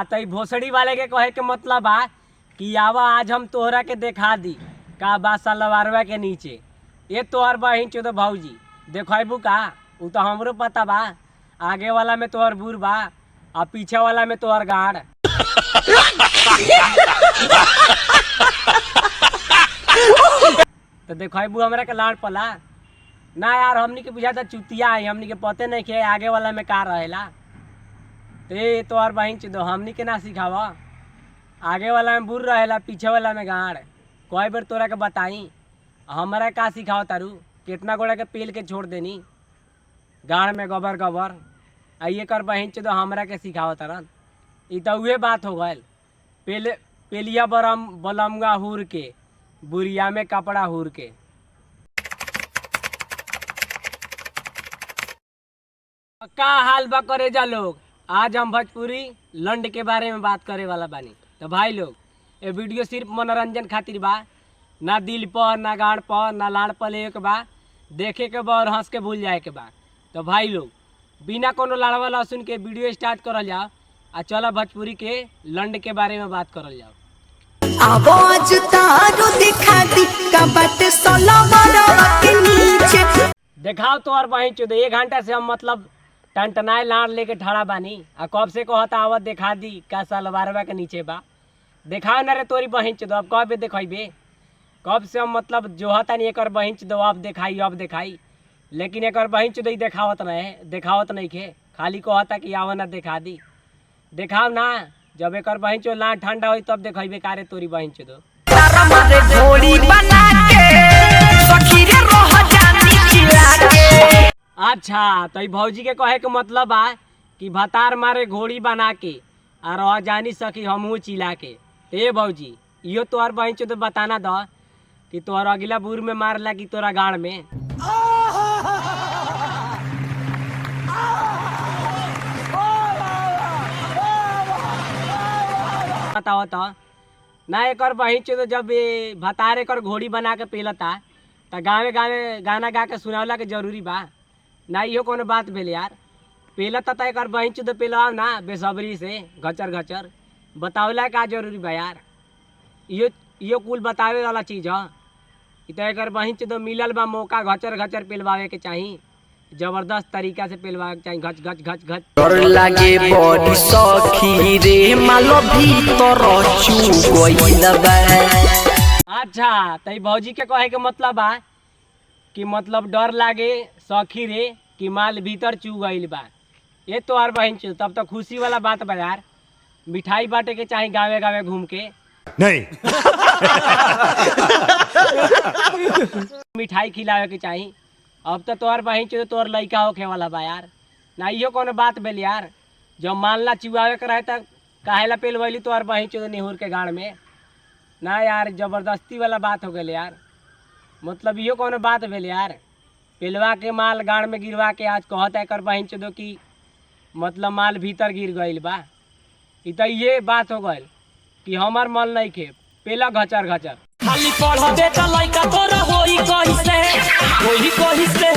तो भोसड़ी वाले के कहे के मतलब बा कि आवा आज हम तोहरा के देखा दी का बा सलवारवा के नीचे। ये तोहर बहिन चोद भौजी देखबू का? उ तो हमरो पता बा। आगे वाला में तोहर बूढ़ बा और पीछे वाला में तोहर गाड़। तो देखबू हमरा के लाड़ पला ना यार। हमनी के बुझाता चुतिया है, हमनी के पते नहीं के आगे वाला में का रहेला। ते तोहर बहिन चोद हमनी के ना सिखावा। आगे वाला में बूढ़ रहेला, पीछे वाला में गाड़। कई बार तोरा के बताई हमारा का सिखाओ तारू? कितना गोड़ा के पेल के छोड़ देनी गाड़ में गोबर गोबर। आइए कर बहिन चोद हमरा के सिखाओ तरन। ई तो उहे बात हो गल। पेलिया बरम बलमगा हुर के बुरिया में कपड़ा हुर के। का हाल बा करे जा लोग? आज हम भोजपुरी लंड के बारे में बात करे वाला बानी। तो भाई लोग ये वीडियो सिर्फ मनोरंजन खातिर बा, ना दिल पर ना गाड़ पर ना लाड़ पर ले के बा। देखे के बा और हंस के भूल जाए के बा। तो भाई लोग बिना कोनो लाड़वा लहसुन के वीडियो स्टार्ट करल जाओ आ चलो भोजपुरी के लंड के बारे में बात करल जाओ। आवाज तारो दिखा दी का बाटे सलवारवा के नीचे। देखाओ तो और बहिन चोद 1 घंटा से हम मतलब टनटनाए लाड़ लेके ठड़ा बानी। आ कब से कहता आवत देखा दी का सलवारवा के नीचे बा। देखाओ ना रे तोरी बहिन चोद। अब कब देखेबे? कब से हम मतलब जोहता नहीं एकर बहिन चोद अब देखाई। लेकिन एकर बहिन चोद देखावत नहीं के खाली कहता कि आवा ना देखा दी। देखाओ ना, जब एकर बहिन चोद लाड़ ठंडा होई तब देखेबे का रे तोरी बहिन चोद। अच्छा तो भौजी के कहे के मतलब बा कि भतार मारे घोड़ी बना के और रह जानी सकी हमहू चिल्ला के। ए भौजी इहो तोहर बहिन चोद बताना द कि तोहर अगला बूर में मार ला कि तोरा गाड़ में। बताओ तो ना एकर बहिन चोद जब भतार एकर घोड़ी बना के पेलता तो गाँवे गाना गा के सुनावला के जरूरी बा ना? इहो कोनो बात भेल यार। पेलता तो एकर बहिन चोद पेलवाओ ना बेसब्री से घचर बतावला का जरूरी बा यार। इहो कुल बतावे वाला चीज़ है। तो एकर बहिन चोद मिलल बा मौका घचर पेलवावे के चाही, जबरदस्त तरीका से पेलवावे के चाही। घच डर लागे बड़ी सखी रे मालो भीतर चू गइल बा। अच्छा तो भौजी के कहे के मतलब बा कि मतलब डर लागे सखी रे कि माल भीतर चू गइल बा। ये तो और बहिन चोद तब तो खुशी वाला बात बा यार। मिठाई बांटे के चाही गावे घूम के नहीं। मिठाई खिलावे के चाही। अब तो तोहर बहिन चोद तोहर लइका होखे वाला बा यार। ना इहो कोनो बात भेल यार। जब मालना चुआवे के रहे तब काहेला पेलवैली तोहर बहिन चोद निहुर के गाड़ में? ना यार जबरदस्ती वाला बात हो गई यार। मतलब इहो कोनो बात भेल यार। पेलवा के माल गाड़ में गिरवा के आज कहता एकर बहिन चोद कि मतलब माल भीतर गिर गइल बा। ई तो ये बात हो गई कि हमार मन नहीं खे पेला घचर खाली पढ़बे त लइका तोरा होई कहिसे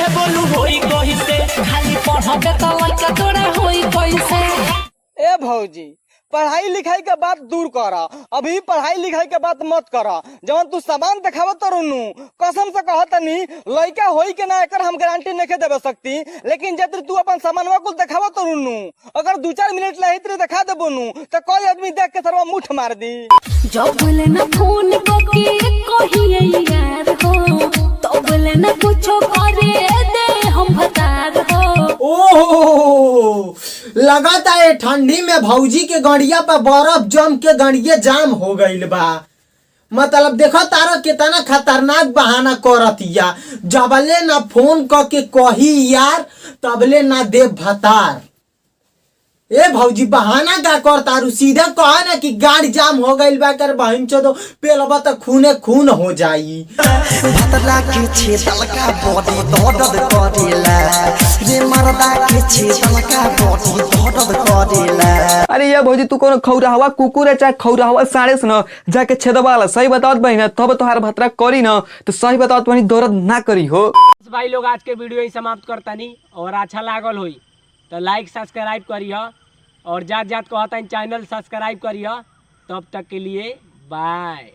बोलू होई कहिसे। खाली पढ़बे त लइका तोरा होई कहिसे। ए भौजी पढ़ाई लिखाई के बात दूर कर, अभी पढ़ाई लिखाई के बात मत कर। जवन तू सामान देखाव तो रुनु कसम से कहतनी लइका होई के ना एकर हम गारंटी नहीं देवे सकती। लेकिन जब तू अपन सामानवा कुल देखाव तो रुनु अगर 2-4 मिनट लहित देखा देबो नु तो कोई आदमी देख के सरवा मुठ मार दी। जो बोले ना फोन करके कहिए यार हो तो बोले ना कुछो करे दे हम भतार हो। ओहो लगाता है ठंडी में भौजी के गड़िया पर बर्फ जम के गड़िया जाम हो गइल बा। मतलब देखो तारा कितना खतरनाक बहाना करतिया। जबले ना फोन करके कही यार तबले ना दे भतार। ए भौजी बहाना का कर तारू? सीधा कहा ना कि गाड़ी जाम हो गइल बा कर बहन चोदो पेलबा त खूने खून हो जाई। भतला के छेदल का बॉडी दर्द करेला रे मरदा के छेदल का बॉडी दर्द करेला। अरे ये भौजी तू कोनो खौरा हवा कुकुर है चाहे खौरा हवा साढ़े से न जाके छेदवाला सही बताओ बहन तब तोहार भतरा करी न तो सही बताओ तुम्हारी दर्द ना करी हो। भाई लोग आज के वीडियो ही समाप्त करता नहीं और अच्छा लागल होई तो लाइक सब्सक्राइब करिए। और जात जात कहता चैनल सब्सक्राइब करिए। तब तक के लिए बाय।